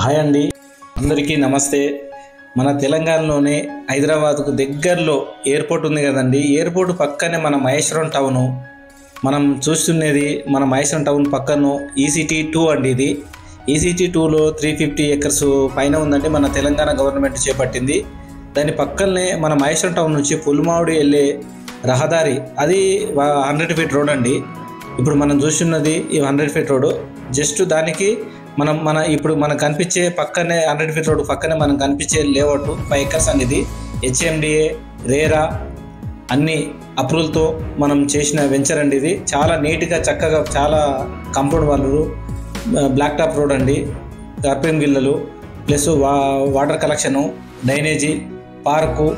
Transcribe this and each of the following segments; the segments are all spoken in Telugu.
హాయ్ అండి, అందరికీ నమస్తే. మన తెలంగాణలోనే హైదరాబాద్కు దగ్గరలో ఎయిర్పోర్ట్ ఉంది కదండి. ఎయిర్పోర్ట్ పక్కనే మన మహేశ్వరం టౌను. మనం చూస్తున్నది మన మహేశ్వరం టౌన్ పక్కన ఈసీటీ 2 అండి. ఇది ఈసీటీ 2లో 350 ఎకర్స్ పైన ఉందండి. మన తెలంగాణ గవర్నమెంట్ చేపట్టింది. దాని పక్కనే మన మహేశ్వరం టౌన్ నుంచి పుల్మావుడి వెళ్ళే రహదారి, అది 100 ఫీట్ రోడ్ అండి. ఇప్పుడు మనం చూస్తున్నది ఈ 100 ఫీట్ రోడ్. జస్ట్ దానికి ఇప్పుడు మనకు కనిపించే పక్కనే 100 ఫీట్ రోడ్ పక్కనే మనకు కనిపించే లేఅవుట్ 5 ఎకర్స్ అండి. ఇది హెచ్ఎండిఏ రేరా అన్ని అప్రూవల్తో మనం చేసిన వెంచర్ అండి. ఇది చాలా నీట్గా చక్కగా చాలా కాంపౌండ్ వాళ్ళు, బ్లాక్ టాప్ రోడ్ అండి, కర్పింగ్ గిల్లలు plus water collection, drainage, park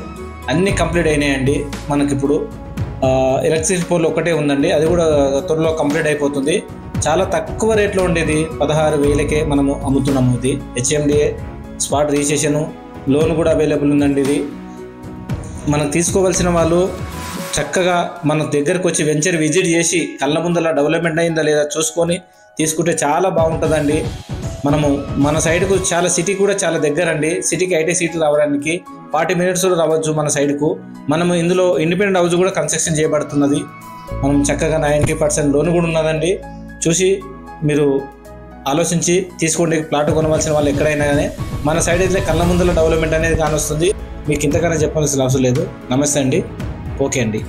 అన్నీ కంప్లీట్ అయినాయండి. మనకిప్పుడు ఎలక్ట్రిసిటీ పోల్ ఒకటే ఉందండి, అది కూడా త్వరలో కంప్లీట్ అయిపోతుంది. చాలా తక్కువ రేట్లో ఉండేది 16,000కే మనము అమ్ముతున్నాము. ఇది హెచ్ఎండిఏ స్పాట్ రిజిస్ట్రేషను, లోన్ కూడా అవైలబుల్ ఉందండి. ఇది మనం తీసుకోవాల్సిన వాళ్ళు చక్కగా మన దగ్గరకు వచ్చి వెంచర్ విజిట్ చేసి కళ్ళ ముందర డెవలప్మెంట్ అయిందా లేదా చూసుకొని తీసుకుంటే చాలా బాగుంటుందండి. మన సైడ్కు చాలా సిటీ కూడా చాలా దగ్గర అండి. సిటీకి 80 సీట్లు రావడానికి 40 మినిట్స్లో రావచ్చు మన సైడ్కు. మనము ఇందులో ఇండిపెండెంట్ హౌస్ కూడా కన్స్ట్రక్షన్ చేయబడుతున్నది. మనం చక్కగా 90% లోన్ కూడా ఉన్నదండి. చూసి మీరు ఆలోచించి తీసుకోండి. ప్లాట్ కొనవలసిన వాళ్ళు ఎక్కడైనా కానీ మన సైడ్ అయితే కళ్ళ ముందర డెవలప్మెంట్ అనేది కానొస్తుంది. మీకు ఇంతకన్నా చెప్పాల్సిన అవసరం లేదు. నమస్తే అండి. ఓకే అండి.